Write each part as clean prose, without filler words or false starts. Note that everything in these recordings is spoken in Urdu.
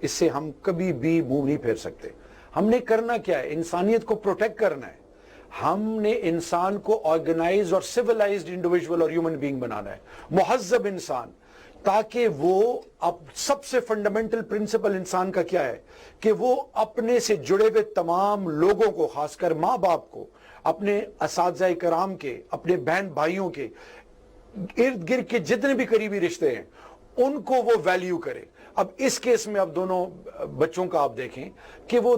اس سے ہم کبھی بھی منہ نہیں پھیر سکتے. ہم نے کرنا کیا ہے؟ انسانیت کو پروٹیکٹ کرنا ہے. ہم نے انسان کو آرگنائز اور سیولائزڈ انڈیویجول اور ہیومن بینگ بنانا ہے, مہذب انسان, تاکہ وہ اب سب سے فنڈامنٹل پرنسپل انسان کا کیا ہے کہ وہ اپنے سے جڑے ہوئے تمام لوگوں کو, خاص کر ماں باپ کو, اپنے اساتذہ کرام کے, اپنے بہن بھائیوں کے, ارد گرد کے جتنے بھی قریبی رشتے ہیں ان کو وہ ویلیو کرے. اب اس کیس میں اب دونوں بچوں کا آپ دیکھیں کہ وہ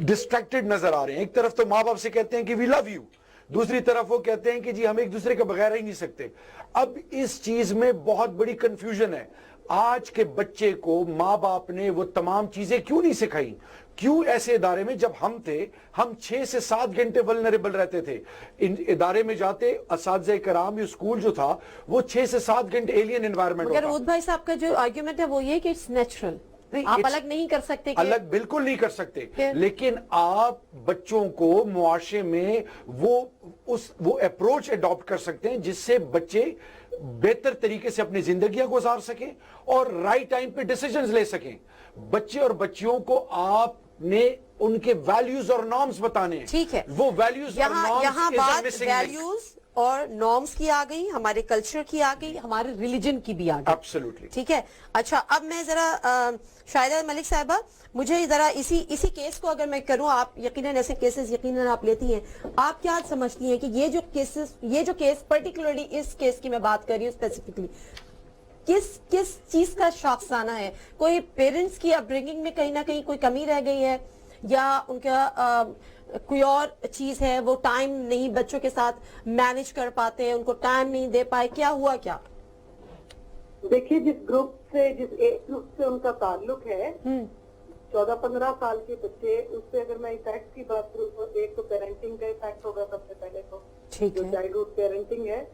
ڈسٹریکٹڈ نظر آ رہے ہیں. ایک طرف تو ماں باپ سے کہتے ہیں کہ وی لو یو, دوسری طرف وہ کہتے ہیں کہ جی ہم ایک دوسرے کے بغیر ہی نہیں سکتے. اب اس چیز میں بہت بڑی کنفیوژن ہے. آج کے بچے کو ماں باپ نے وہ تمام چیزیں کیوں نہیں سکھائیں؟ کیوں ایسے ادارے میں جب ہم تھے, ہم 6 سے 7 گھنٹے ولنریبل رہتے تھے. ادارے میں جاتے, اساتذہ کرام, یہ اسکول جو تھا وہ 6 سے 7 گھنٹے ایلین انوائرمنٹ ہوتا. مگر عود بھائی صاحب کا جو آرگیومنٹ ہے وہ یہ کہ اٹس نیچرل, آپ الگ نہیں کر سکتے, الگ بالکل نہیں کر سکتے, لیکن آپ بچوں کو معاشرے میں وہ اپروچ اڈاپٹ کر سکتے ہیں جس سے بچے بہتر طریقے سے اپنی زندگیاں گزار سکیں اور رائٹ ٹائم پہ ڈیسیجنز لے سکیں. بچے اور بچیوں کو آپ نے ان کے ویلیوز اور نارمز بتانے ہیں. ٹھیک ہے, وہ ویلیوز اور نارمز یہاں بات ویلیوز اور نارمز کی آ گئی, ہمارے کلچر کی آ گئی, ہمارے ریلیجن کی بھی آ گئی. ایبسولوٹلی ٹھیک ہے. اچھا, اب میں ذرا شاہدہ ملک صاحبہ, مجھے ذرا اسی کیس کو اگر میں کروں, آپ یقیناً ایسے کیسز یقیناً آپ لیتی ہیں, آپ کیا سمجھتی ہیں کہ یہ جو کیس پرٹیکولرلی اس کیس کی میں بات کر رہی ہوں اسپیسیفکلی, کس چیز کا شاخسانہ ہے؟ کوئی پیرنٹس کی اپ برنگنگ میں کہیں نہ کہیں کوئی کمی رہ گئی ہے, یا ان کا کوئی اور چیز ہے, وہ ٹائم نہیں بچوں کے ساتھ مینج کر پاتے ہیں, ان کو ٹائم نہیں دے پائے, کیا ہوا کیا؟ دیکھیے, جس گروپ سے, جس ایج گروپ سے ان کا تعلق ہے, 14-15 سال کے بچے, اس سے اگر میں ایفیکٹ کی بات کروں تو ایک تو پیرنٹنگ کا ایفیکٹ ہوگا سب سے پہلے, تو جو چائلڈہڈ پیرنٹنگ ہے,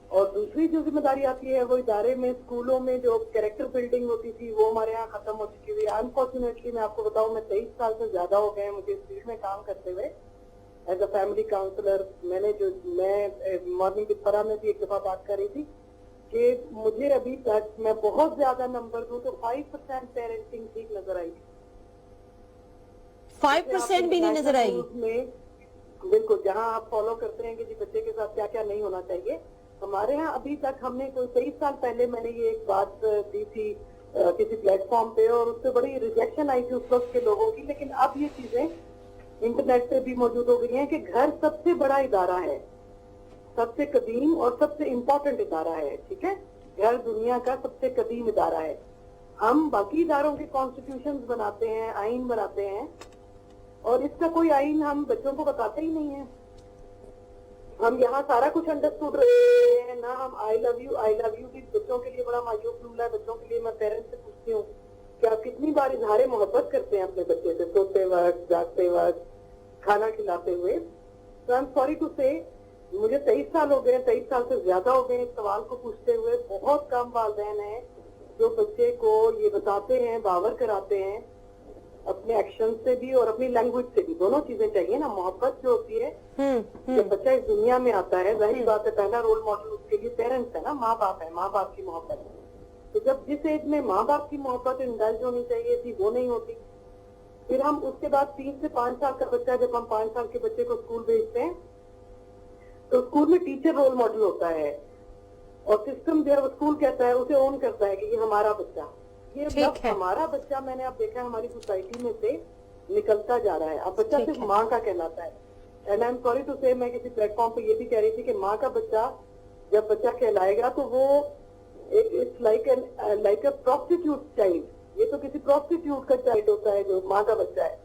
اور دوسری جو ذمہ داری آتی ہے وہ ادارے میں, اسکولوں میں جو کیریکٹر بلڈنگ ہوتی تھی وہ ہمارے یہاں ختم ہو چکی ہوئی ہے. انفارچونیٹلی میں آپ کو بتاؤں, میں 23 سال سے زیادہ ہو گئے ہیں مجھے اس فیلڈ میں کام کرتے ہوئے ایز اے فیملی کاؤنسلر. میں مارننگ وتھ فرح میں بھی ایک دفعہ بات کر رہی تھی کہ مجھے ابھی تک, میں بہت زیادہ نمبر دوں تو 5% پیرنٹنگ ٹھیک نظر آئی. 5% بھی نہیں نظر آئی. بالکل, جہاں آپ فالو کرتے ہیں کہ جی بچے کے ساتھ کیا کیا نہیں ہونا چاہیے, ہمارے ہاں ابھی تک ہم نے کوئی 23 سال پہلے میں نے یہ ایک بات دی تھی کسی پلیٹ فارم پہ, اور اس سے بڑی ریجیکشن آئی تھی اس وقت کے لوگوں کی. لیکن اب یہ چیزیں انٹرنیٹ پہ بھی موجود ہو گئی ہیں کہ گھر سب سے بڑا ادارہ ہے, سب سے قدیم اور سب سے امپورٹنٹ ادارہ ہے. ٹھیک ہے, گھر دنیا کا سب سے قدیم ادارہ ہے. ہم باقی اداروں کے کانسٹیٹیوشنز بناتے ہیں, آئین بناتے ہیں, اور اس کا کوئی آئین ہم بچوں کو بتاتے ہی نہیں ہیں. ہم یہاں سارا کچھ انڈرسٹوڈ رہتے ہیں, نہ ہم آئی لو یو بھی بچوں کے لیے بڑا مایوب رول ہے. بچوں کے لیے میں پیرنٹس سے پوچھتی ہوں کہ آپ کتنی بار اظہار محبت کرتے ہیں اپنے بچے سے, سوتے وقت, جاگتے وقت, کھانا کھلاتے ہوئے. تو آئی ایم سوری ٹو سے, مجھے 23 سال ہو گئے, 23 سال سے زیادہ ہو گئے اس سوال کو پوچھتے ہوئے. بہت کم والدین ہیں جو بچے کو یہ بتاتے ہیں, باور کراتے ہیں اپنے ایکشن سے بھی اور اپنی لینگویج سے بھی. دونوں چیزیں چاہیے نا. محبت جو ہوتی ہے, جب بچہ اس دنیا میں آتا ہے, ظاہری بات ہے پہلا رول ماڈل اس کے لیے پیرنٹس ہے نا, ماں باپ ہے, ماں باپ کی محبت. تو جب جس ایج میں ماں باپ کی محبت انڈلج ہونی چاہیے تھی وہ نہیں ہوتی, پھر ہم اس کے بعد 3 سے 5 سال کا بچہ, جب ہم 5 سال کے بچے کو اسکول بھیجتے ہیں تو اسکول میں ٹیچر رول ماڈل ہوتا ہے, اور سسٹم جو ہے اسکول کہتا ہے, اسے اون کرتا ہے کہ یہ ہمارا بچہ. یہ لفظ ہمارا بچہ میں نے اب دیکھا ہماری سوسائٹی میں سے نکلتا جا رہا ہے. اب بچہ صرف ماں کا کہلاتا ہے. And I am sorry to say, میں کسی پلیٹ فارم پہ یہ بھی کہہ رہی تھی کہ ماں کا بچہ جب بچہ کہلائے گا تو وہ لائک اے پروسٹیٹیوٹ چائلڈ. یہ تو کسی پروسٹیٹیوٹ کا چائلڈ ہوتا ہے جو ماں کا بچہ ہے.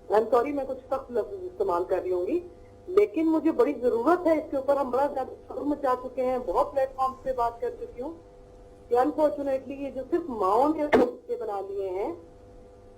آئی ایم سوری, میں کچھ سخت لفظ استعمال کر رہی ہوں گی, لیکن مجھے بڑی ضرورت ہے اس کے اوپر. ہم بڑا زیادہ شور مچا چکے ہیں, بہت پلیٹ فارم پہ بات کر چکی ہوں کہ انفارچونیٹلی یہ جو صرف ماؤں نے بنا لیے ہیں,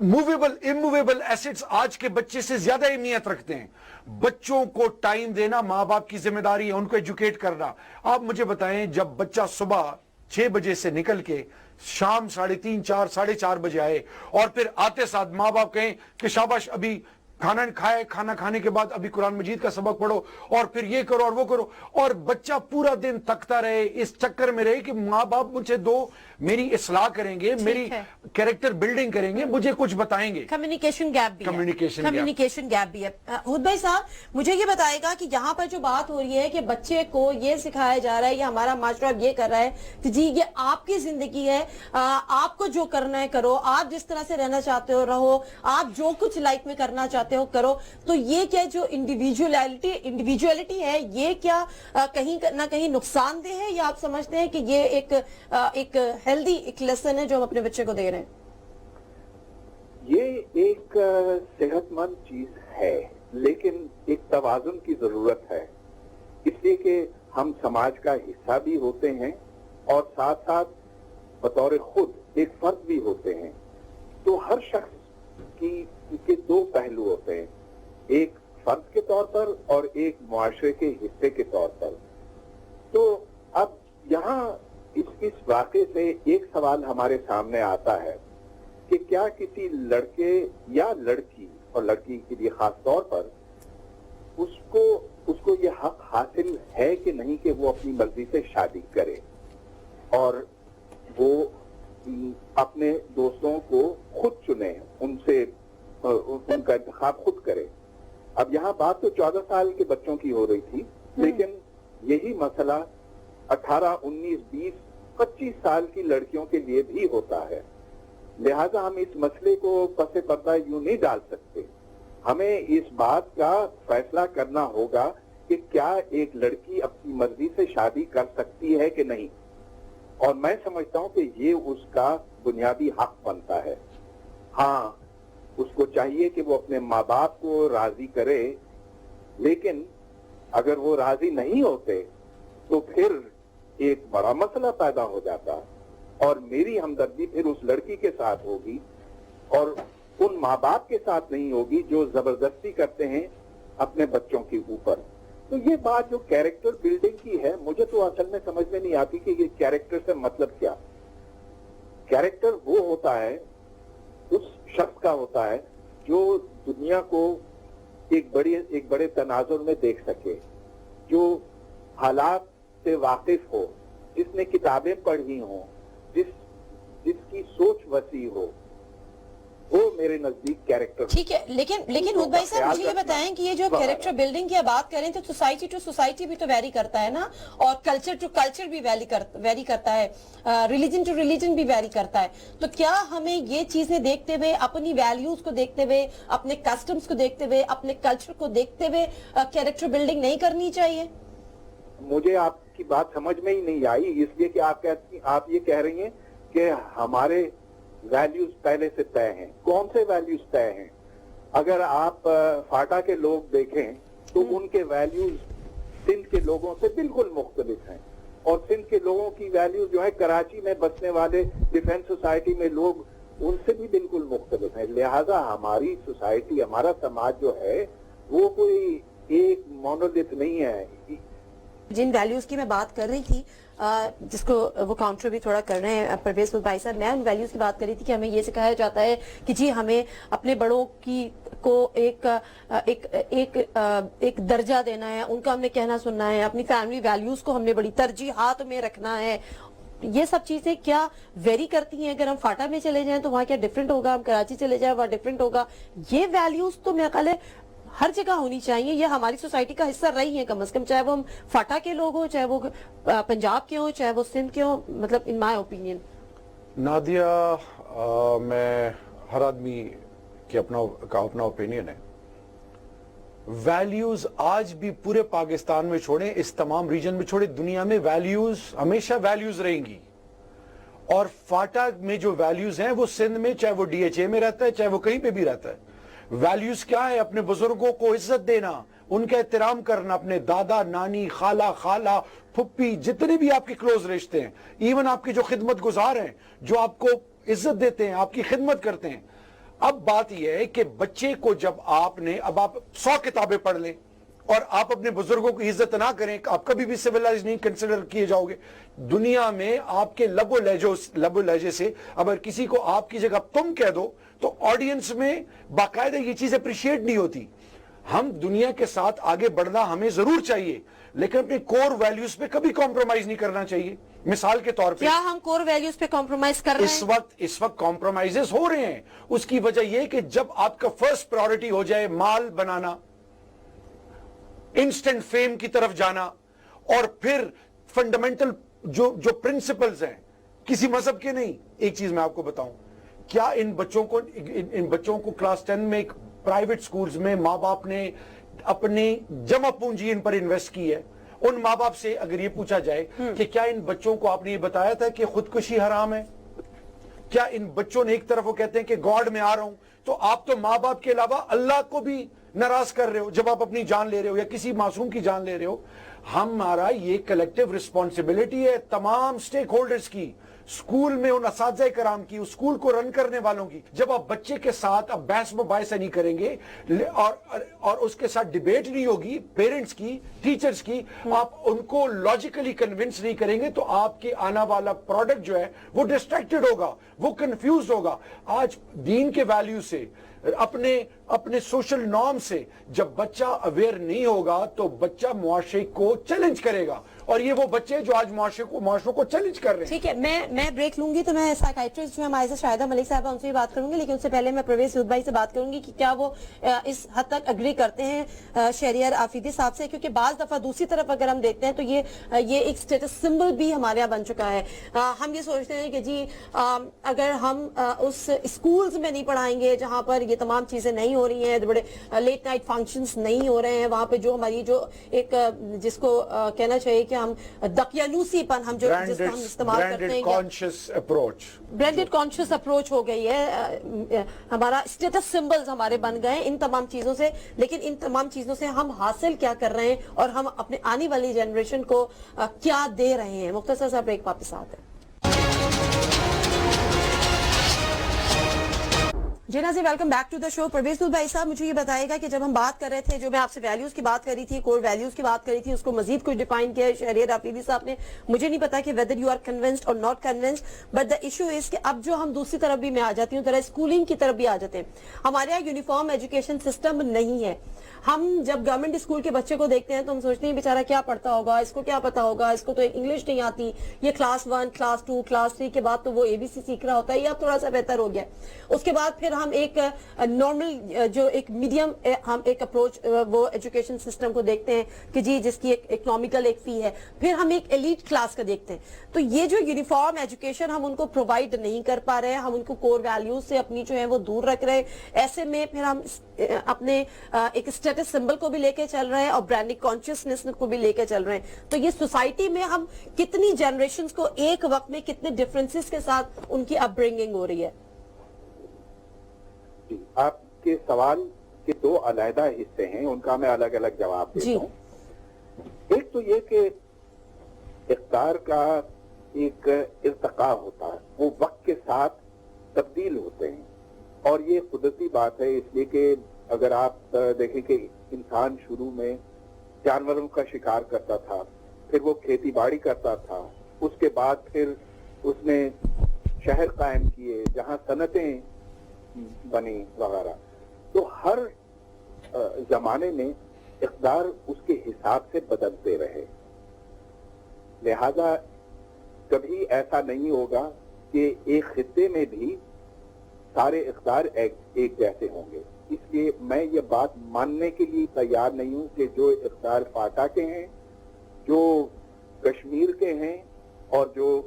موویبل اموویبل ایسٹس آج کے بچے سے زیادہ اہمیت رکھتے ہیں. بچوں کو ٹائم دینا ماں باپ کی ذمہ داری ہے, ان کو ایجوکیٹ کرنا. آپ مجھے بتائیں, جب بچہ صبح 6 بجے سے نکل کے شام 3:30 4 4:30 بجے آئے اور پھر آتے ساتھ ماں باپ کہیں کہ شاباش ابھی کھانا کھائے, کھانا کھانے کے بعد ابھی قرآن مجید کا سبق پڑھو اور پھر یہ کرو اور وہ کرو, اور بچہ پورا دن تھکتا رہے, اس چکر میں رہے کہ ماں باپ مجھے میری اصلاح کریں گے, میری کیریکٹر بلڈنگ کریں گے, مجھے کچھ بتائیں گے. کمیونیکیشن گیپ بھی ہے. کمیونیکیشن گیپ بھی ہے. حود بھائی صاحب مجھے یہ بتائے گا کہ یہاں پر جو بات ہو رہی ہے کہ بچے کو یہ سکھایا جا رہا ہے, یہ ہمارا معاشرہ یہ کر رہا ہے کہ جی یہ آپ کی زندگی ہے, آپ کو جو کرنا ہے کرو, آپ جس طرح سے رہنا چاہتے ہو رہو, آپ جو کچھ لائف میں کرنا چاہتے ہو کرو. تو یہ کیا جو انڈیویجولیٹی ہے یہ کیا کہیں نہ کہیں نقصان دہ ہے, یا آپ سمجھتے ہیں کہ یہ ایک ہیلدی ایک لیسن ہے جو ہم اپنے بچے کو دے رہے ہیں؟ یہ ایک صحت مند چیز ہے, لیکن ایک توازن کی ضرورت ہے, اس لیے کہ ہم سماج کا حصہ بھی ہوتے ہیں اور ساتھ ساتھ بطور خود ایک فرد بھی ہوتے ہیں. تو ہر شخص کے 2 پہلو ہوتے ہیں, ایک فرد کے طور پر اور ایک معاشرے کے حصے کے طور پر. تو اب یہاں اس واقعے سے ایک سوال ہمارے سامنے آتا ہے کہ کیا کسی لڑکے یا لڑکی, اور لڑکی کے لیے خاص طور پر, اس کو یہ حق حاصل ہے کہ نہیں کہ وہ اپنی مرضی سے شادی کرے اور وہ اپنے دوستوں کو خود چنے, ان کا انتخاب خود کرے. اب یہاں بات تو 14 سال کے بچوں کی ہو رہی تھی, لیکن یہی مسئلہ 18, 19, 20, 25 سال کی لڑکیوں کے لیے بھی ہوتا ہے. لہذا ہم اس مسئلے کو پس پردہ یوں نہیں ڈال سکتے. ہمیں اس بات کا فیصلہ کرنا ہوگا کہ کیا ایک لڑکی اپنی مرضی سے شادی کر سکتی ہے کہ نہیں, اور میں سمجھتا ہوں کہ یہ اس کا بنیادی حق بنتا ہے. ہاں, اس کو چاہیے کہ وہ اپنے ماں باپ کو راضی کرے, لیکن اگر وہ راضی نہیں ہوتے تو پھر ایک بڑا مسئلہ پیدا ہو جاتا, اور میری ہمدردی پھر اس لڑکی کے ساتھ ہوگی اور ان ماں باپ کے ساتھ نہیں ہوگی جو زبردستی کرتے ہیں اپنے بچوں کے اوپر. تو یہ بات جو کیریکٹر بلڈنگ کی ہے, مجھے تو اصل میں سمجھ میں نہیں آتی کہ یہ کیریکٹر سے مطلب کیا. کیریکٹر وہ ہوتا ہے, اس شخص کا ہوتا ہے جو دنیا کو ایک بڑے تناظر میں دیکھ سکے, جو حالات سے واقف ہو, جس نے کتابیں پڑھی ہوں, جس کی سوچ وسیع ہو, وہ میرے نزدیک کیریکٹر. ٹھیک ہے, لیکن حود بھائی صاحب مجھے یہ بتائیں کہ یہ جو کیریکٹر بلڈنگ کی بات کریں تو سوسائٹی ٹو سوسائٹی بھی تو ویری کرتا ہے نا, اور کلچر ٹو کلچر بھی ویری کرتا ہے, ریلیجن ٹو ریلیجن بھی ویری کرتا ہے. تو کیا ہمیں یہ چیزیں دیکھتے ہوئے, اپنی ویلیوز کو دیکھتے ہوئے, اپنے کسٹمز کو دیکھتے ہوئے, اپنے کلچر کو دیکھتے ہوئے کیریکٹر بلڈنگ نہیں کرنی چاہیے؟ مجھے آپ کی بات سمجھ میں ہی نہیں آئی, اس لیے کہ آپ یہ کہہ رہی ہیں کہ ہمارے ویلیوز پہلے سے طے ہیں. کون سے ویلیوز طے ہیں؟ اگر آپ فاٹا کے لوگ دیکھیں تو ان کے ویلیوز سندھ کے لوگوں سے بالکل مختلف ہیں, اور سندھ کے لوگوں کی ویلیوز جو ہے کراچی میں بسنے والے ڈیفینس سوسائٹی میں لوگ, ان سے بھی بالکل مختلف ہیں. لہذا ہماری سوسائٹی, ہمارا سماج جو ہے وہ کوئی ایک مونولیتھ نہیں ہے. جن ویلیوز کی میں بات کر رہی تھی, جس کو وہ کاؤنٹر بھی تھوڑا کر رہے ہیں پرویز بھائی صاحب, میں ان ویلیوز کی بات کر رہی تھی کہ ہمیں یہ سکھایا جاتا ہے کہ جی ہمیں اپنے بڑوں کو ایک درجہ دینا ہے, ان کا ہم نے کہنا سننا ہے, اپنی فیملی ویلیوز کو ہم نے بڑی ترجیحات میں رکھنا ہے. یہ سب چیزیں کیا ویری کرتی ہیں؟ اگر ہم فاٹا میں چلے جائیں تو وہاں کیا ڈیفرنٹ ہوگا, ہم کراچی چلے جائیں وہاں ڈیفرنٹ ہوگا. یہ ویلیوز تو میرا خیال ہے ہر جگہ ہونی چاہیے, یہ ہماری سوسائٹی کا حصہ رہی ہیں کم از کم, چاہے وہ ہم فاٹا کے لوگ ہوں, چاہے وہ پنجاب کے ہوں, چاہے وہ سندھ کے ہوں, مطلب ان مائی اوپینین. نادیہ, میں ہر آدمی کا اپنا اوپینین ہے. ویلیوز آج بھی پورے پاکستان میں چھوڑیں, اس تمام ریجن میں چھوڑیں, دنیا میں ویلیوز ہمیشہ ویلیوز رہیں گی. اور فاٹا میں جو ویلیوز ہیں وہ سندھ میں, چاہے وہ DHA میں رہتا ہے, چاہے وہ کہیں پہ بھی رہتا ہے. ویلیوز کیا ہے؟ اپنے بزرگوں کو عزت دینا, ان کا احترام کرنا, اپنے دادا, نانی, خالہ, پھپھی, جتنے بھی آپ کے کلوز رشتے ہیں, ایون آپ کے جو خدمت گزار ہیں, جو آپ کو عزت دیتے ہیں, آپ کی خدمت کرتے ہیں, اب بات یہ ہے کہ بچے کو جب اب آپ 100 کتابیں پڑھ لیں اور آپ اپنے بزرگوں کی عزت نہ کریں، آپ کبھی بھی سویلائز نہیں کنسیڈر کیے جاؤ گے دنیا میں. آپ کے لب و لہجے سے اگر کسی کو آپ کی جگہ تم کہہ دو تو آڈینس میں باقاعدہ یہ چیز اپریشیٹ نہیں ہوتی. ہم دنیا کے ساتھ آگے بڑھنا ہمیں ضرور چاہیے لیکن اپنے کور ویلیوز پہ کبھی کمپرومائز نہیں کرنا چاہیے. مثال کے طور پہ کیا ہم کور ویلیوز پہ کمپرومائز کر رہے ہیں؟ اس وقت کمپرومائزز ہو رہے ہیں. اس کی وجہ یہ کہ جب آپ کا فرسٹ پرائورٹی ہو جائے مال بنانا، انسٹنٹ فیم کی طرف جانا، اور پھر فنڈامنٹل جو پرنسپلز ہیں کسی مذہب کے نہیں. ایک چیز میں آپ کو بتاؤں، کیا ان بچوں کو کلاس 10 میں پرائیویٹ سکولز میں ماں باپ نے اپنی جمع پونجی ان پر انویسٹ کی ہے؟ ان ماں باپ سے اگر یہ پوچھا جائے کہ کیا ان بچوں کو آپ نے یہ بتایا تھا کہ خودکشی حرام ہے؟ کیا ان بچوں نے ایک طرف وہ کہتے ہیں کہ گاڈ میں آ رہا ہوں، تو آپ تو ماں باپ کے علاوہ اللہ کو بھی ناراض کر رہے ہو جب آپ اپنی جان لے رہے ہو یا کسی معصوم کی جان لے رہے ہو. ہمارا یہ کلیکٹیو رسپانسبلٹی ہے تمام سٹیک ہولڈرز کی، اسکول میں ان اساتذہ کرام کی، اسکول کو رن کرنے والوں کی. جب آپ بچے کے ساتھ اب بحث مباحثہ نہیں کریں گے اور اس کے ساتھ ڈیبیٹ نہیں ہوگی پیرنٹس کی، ٹیچرز کی، آپ ان کو لاجیکلی کنونس نہیں کریں گے تو آپ کے آنا والا پروڈکٹ جو ہے وہ ڈسٹریکٹڈ ہوگا، وہ کنفیوز ہوگا. آج دین کے ویلیو سے، اپنے سوشل نارم سے جب بچہ اویئر نہیں ہوگا تو بچہ معاشرے کو چیلنج کرے گا، اور یہ وہ بچے جو آج معاشروں کو چیلنج کر رہے ہیں. ٹھیک ہے، میں بریک لوں گی تو میں سائیکائٹرسٹ جو ہے ہمارے ساتھ شاہدہ ملک صاحبہ ان سے بھی بات کروں گی، لیکن اس سے پہلے میں پرویز سود بھائی سے بات کروں گی کہ کیا وہ اس حد تک اگری کرتے ہیں شہریار آفریدی صاحب سے، کیونکہ بعض دفعہ دوسری طرف اگر ہم دیکھتے ہیں تو یہ ایک اسٹیٹس سمبل بھی ہمارے یہاں بن چکا ہے. ہم یہ سوچتے ہیں کہ جی اگر ہم اس اسکولز میں نہیں پڑھائیں گے جہاں پر یہ تمام چیزیں نہیں ہو رہی ہیں، بڑے لیٹ نائٹ فنکشنز نہیں ہو رہے ہیں، وہاں پہ جو ہماری جو ایک جس کو کہنا چاہیے کہ ہم دقیانوسی پن ہم جس کا ہم استعمال کرتے ہیں، برانڈڈ کانشیس اپروچ ہو گئی ہے، ہمارا اسٹیٹس سمبلز ہمارے بن گئے ہیں ان تمام چیزوں سے. لیکن ان تمام چیزوں سے ہم حاصل کیا کر رہے ہیں اور ہم اپنے آنے والی جنریشن کو کیا دے رہے ہیں؟ مختصر سا بریک، واپس آتے ہیں. جی ناظرین، ویلکم بیک ٹو دا شو. پرویز سود بھائی صاحب مجھے یہ بتائے گا کہ جب ہم بات کر رہے تھے، جو میں آپ سے ویلیوز کی بات کری تھی، کور ویلیوز کی بات کری تھی، اس کو مزید کچھ ڈیفائن کیا ہے شہریار آفریدی صاحب نے. مجھے نہیں پتا کہ whether you are convinced or not convinced, but the issue is کہ اب جو ہم دوسری طرف بھی میں آ جاتی ہوں، ذرا اسکولنگ کی طرف بھی آ جاتے ہیں. ہمارے یہاں یونیفارم ایجوکیشن سسٹم نہیں ہے. ہم جب گورنمنٹ اسکول کے بچے کو دیکھتے ہیں تو ہم سوچتے ہیں بیچارہ کیا پڑھتا ہوگا، اس کو کیا پتا ہوگا، اس کو تو انگلش نہیں آتی، یہ کلاس 1 کلاس 2 کلاس 3 کے بعد تو وہ ABC سیکھ رہا ہوتا ہے، یہ اب تھوڑا سا بہتر ہو گیا. اس کے بعد پھر ہم ایک نارمل جو ایک میڈیم ہم ایک اپروچ وہ ایجوکیشن سسٹم کو دیکھتے ہیں کہ جی جس کی ایک اکنامیکل ایک فی ہے. پھر ہم ایک ایلیٹ کلاس کا دیکھتے ہیں. تو یہ جو یونیفارم ایجوکیشن ہم ان کو پرووائڈ نہیں کر پا رہے ہیں، ہم ان کو کور ویلیوز سے اپنی جو ہے وہ دور رکھ رہے ہیں. ایسے میں پھر ہم اپنے ایک اسٹیٹس سمبل کو بھی لے کے چل رہے ہیں اور برانڈنگ کانشیسنس کو بھی لے کے چل رہے ہیں. تو یہ سوسائٹی میں ہم کتنی جنریشنز کو ایک وقت میں کتنے ڈفرینسز کے ساتھ ان کی اپ برنگنگ ہو رہی ہے؟ آپ کے سوال کے 2 علیحدہ حصے ہیں، ان کا میں الگ الگ جواب دیتا ہوں. ایک تو یہ کہ اقدار کا ایک ارتقاء ہوتا ہے، وہ وقت کے ساتھ تبدیل ہوتے ہیں، اور یہ قدرتی بات ہے. اس لیے کہ اگر آپ دیکھیں کہ انسان شروع میں جانوروں کا شکار کرتا تھا، پھر وہ کھیتی باڑی کرتا تھا، اس کے بعد پھر اس نے شہر قائم کیے جہاں صنعتیں بنی وغیرہ. تو ہر زمانے میں اقدار اس کے حساب سے بدلتے رہے. لہذا کبھی ایسا نہیں ہوگا کہ ایک خطے میں بھی سارے اقدار ایک جیسے ہوں گے. اس لیے میں یہ بات ماننے کے لیے تیار نہیں ہوں کہ جو اقدار فاٹا کے ہیں، جو کشمیر کے ہیں، اور جو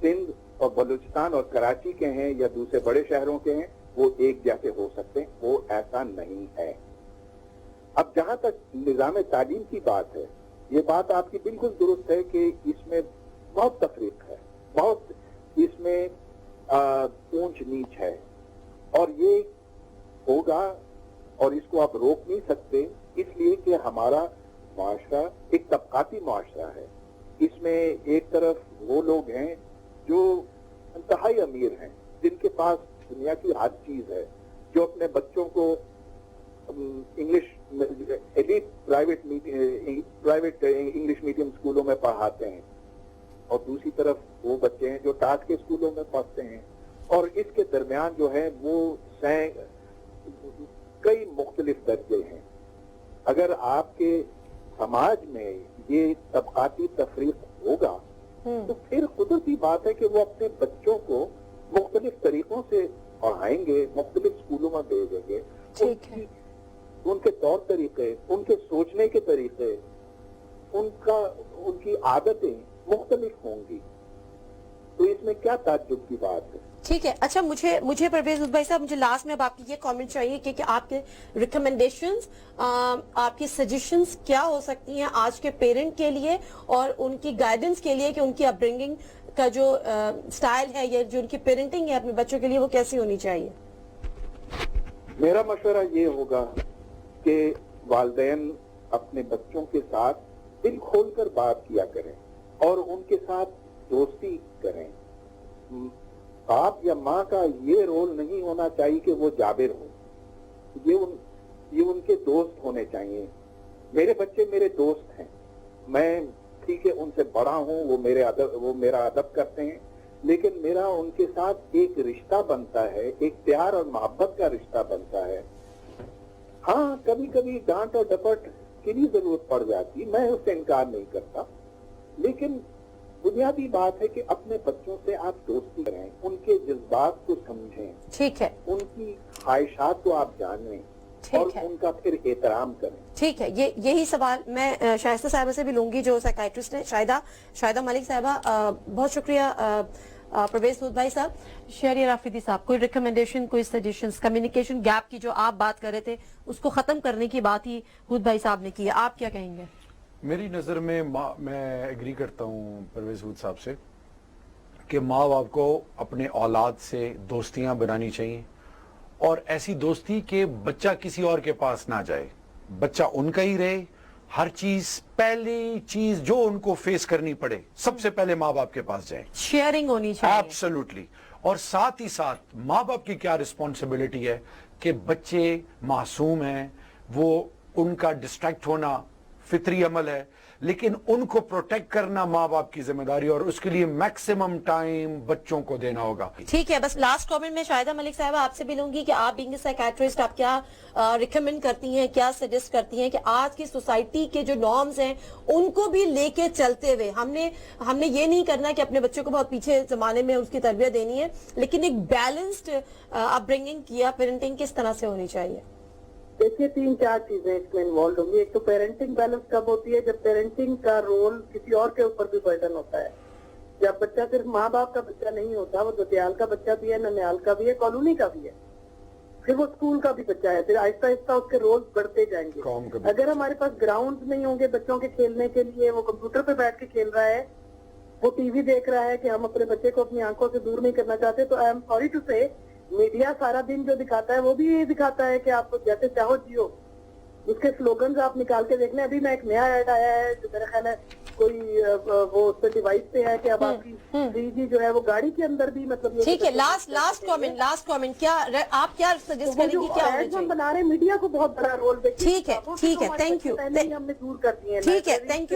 سندھ اور بلوچستان اور کراچی کے ہیں یا دوسرے بڑے شہروں کے ہیں، وہ ایک جیسے ہو سکتے ہیں. وہ ایسا نہیں ہے. اب جہاں تک نظام تعلیم کی بات ہے، یہ بات آپ کی بالکل درست ہے کہ اس میں بہت تفریق ہے، بہت اس میں اونچ نیچ ہے، اور یہ ہوگا اور اس کو آپ روک نہیں سکتے، اس لیے کہ ہمارا معاشرہ ایک طبقاتی معاشرہ ہے. اس میں ایک طرف وہ لوگ ہیں جو انتہائی امیر ہیں، جن کے پاس دنیا کی ہر چیز ہے، جو اپنے بچوں کو English elite private English medium اسکولوں میں پڑھاتے ہیں، اور دوسری طرف وہ بچے ہیں جو ٹاٹ کے اسکولوں میں پڑھتے ہیں، اور اس کے درمیان جو ہے وہ کئی مختلف درجے ہیں. اگر آپ کے سماج میں یہ طبقاتی تفریق ہوگا تو پھر قدرتی بات ہے کہ وہ اپنے بچوں کو مختلف طریقوں سے پڑھائیں گے، مختلف اسکولوں میں بھیجیں گے. ان کے طور طریقے، ان کے سوچنے کے طریقے، ان کی عادتیں مختلف ہوں گی. تو اس میں کیا تعجب کی بات ہے؟ ٹھیک ہے. اچھا مجھے پرویز بھائی صاحب، مجھے لاسٹ میں آپ کی یہ کامنٹ چاہیے کہ آپ کے ریکمنڈیشنز، آپ کی سجیشنز کیا ہو سکتی ہیں آج کے پیرنٹ کے لیے اور ان کی گائیڈنس کے لیے کہ ان کی اپ برنگنگ کا جو سٹائل ہے یا جو ان کی پیرنٹنگ ہے اپنے بچوں کے لیے وہ کیسی ہونی چاہیے؟ میرا مشورہ یہ ہوگا کہ والدین اپنے بچوں کے ساتھ دل کھول کر بات کیا کریں اور ان کے ساتھ دوستی کریں. باپ یا ماں کا یہ رول نہیں ہونا چاہیے کہ وہ جابر ہو، یہ ان کے دوست ہونے چاہیے. میرے بچے میرے دوست ہیں، میں ٹھیک ہے ان سے بڑا ہوں، وہ میرا ادب کرتے ہیں، لیکن میرا ان کے ساتھ ایک رشتہ بنتا ہے، ایک پیار اور محبت کا رشتہ بنتا ہے. ہاں کبھی کبھی ڈانٹ اور ڈپٹ کی بھی ضرورت پڑ جاتی، میں اس سے انکار نہیں کرتا، لیکن بنیادی بات ہے کہ اپنے بچوں سے آپ دوستی کریں، ان کے جذبات کو سمجھیں، ٹھیک ہے، ان کی خواہشات کو آپ جانیں اور ان کا پھر احترام کریں. ٹھیک ہے. یہی سوال میں شائستہ صاحبہ سے بھی لوں گی جو سائیکائٹرسٹ ہیں، شاہدہ ملک صاحبہ. بہت شکریہ پرویز ہود بھائی صاحب. شہریار رافدی صاحب، کوئی ریکمنڈیشن، کوئی سجیشنز، کمیونیکیشن گیپ کی جو آپ بات کر رہے تھے اس کو ختم کرنے کی بات ہی ہود بھائی صاحب نے کی ہے، آپ کیا کہیں گے؟ میری نظر میں ایگری کرتا ہوں پرویز ہود صاحب سے کہ ماں باپ کو اپنے اولاد سے دوستیاں بنانی چاہیے، اور ایسی دوستی کہ بچہ کسی اور کے پاس نہ جائے، بچہ ان کا ہی رہے. ہر پہلی چیز جو ان کو فیس کرنی پڑے سب سے پہلے ماں باپ کے پاس جائیں. شیئرنگ ہونی چاہیے. ایبسولوٹلی. اور ساتھ ہی ساتھ ماں باپ کی کیا رسپانسبلٹی ہے کہ بچے معصوم ہیں، وہ ان کا ڈسٹریکٹ ہونا فطری عمل ہے، لیکن ان کو پروٹیکٹ کرنا ماں باپ کی ذمہ داری، اور اس کے لیے میکسیمم ٹائم بچوں کو دینا ہوگا. ٹھیک ہے. بس لاسٹ کامنٹ میں شاہدہ ملک صاحبہ آپ سے بھی لوں گی کہ آپ بینگ اے سائیکیٹرسٹ آپ کیا ریکمینڈ کرتی ہیں، کیا سجیسٹ کرتی ہیں کہ آج کی سوسائٹی کے جو نارمز ہیں ان کو بھی لے کے چلتے ہوئے ہم نے یہ نہیں کرنا کہ اپنے بچوں کو بہت پیچھے زمانے میں اس کی تربیت دینی ہے، لیکن ایک بیلنسڈ اپ برنگنگ یا پیرنٹنگ کس طرح سے ہونی چاہیے؟ دیکھیے 3-4 چیزیں اس میں انوالوڈ ہوں گی. ایک تو پیرنٹنگ بیلنس کب ہوتی ہے؟ جب پیرنٹنگ کا رول کسی اور کے اوپر بھی برڈن ہوتا ہے. جب بچہ صرف ماں باپ کا بچہ نہیں ہوتا، وہ ددیال کا بچہ بھی ہے، ننیال کا بھی ہے، کالونی کا بھی ہے، پھر وہ اسکول کا بھی بچہ ہے، پھر آہستہ آہستہ اس کے رول بڑھتے جائیں گے. اگر ہمارے پاس گراؤنڈ نہیں ہوں گے بچوں کے کھیلنے کے لیے، وہ کمپیوٹر پہ بیٹھ کے کھیل رہا ہے، وہ ٹی وی دیکھ رہا ہے کہ ہم اپنے بچے کو اپنی آنکھوں سے دور نہیں کرنا چاہتے، تو آئی ایم سوری ٹو سے میڈیا سارا دن جو دکھاتا ہے وہ بھی یہ دکھاتا ہے کہ آپ جیسے چاہو جیو. اس کے سلوگنز آپ نکال کے دیکھ لیں. ابھی میں ایک نیا ایڈ آیا ہے جو میرا خیال ہے کوئی وہ اس پہ ڈیوائس پہ ہے کہ اب آپ کی 3G جو ہے وہ گاڑی کے اندر بھی مطلب. ٹھیک ہے. لاسٹ کامنٹ کیا آپ کیا سجیسٹ کریں گی؟ کیا ہونا چاہیے؟ ہم بنا رہے ہیں میڈیا کو بہت بڑا رول دیکھیں. ٹھیک ہے. Thank you. ہم نے دور کر دیے ہیں. ٹھیک ہے. Thank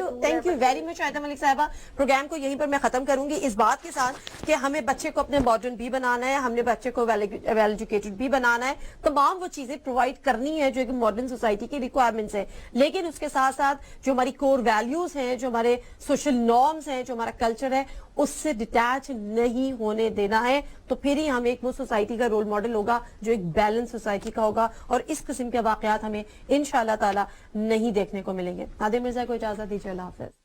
you very much Shahida Malik صاحبہ. پروگرام کو یہیں پر میں ختم کروں گی اس بات کے ساتھ کہ ہمیں بچے کو اپنے ماڈرن بھی بنانا ہے، ہم نے بچے کو ویل ایجوکیٹڈ بھی بنانا ہے، تمام وہ چیزیں پرووائڈ کرنی ہے جو ایک ماڈرن سوسائٹی کی ریکوائرمنٹس ہیں، لیکن اس کے ساتھ ساتھ جو ہماری کور ویلیوز ہیں، جو ہمارے سوشل نارمز ہیں، جو ہمارا کلچر ہے، اس سے ڈیٹیچ نہیں ہونے دینا ہے. تو پھر ہی ہم ایک وہ سوسائٹی کا رول ماڈل ہوگا جو ایک بیلنس سوسائٹی کا ہوگا، اور اس قسم کے واقعات ہمیں انشاءاللہ تعالی نہیں دیکھنے کو ملیں گے. نادر مرزا کو اجازت دیجیے. اللہ حافظ.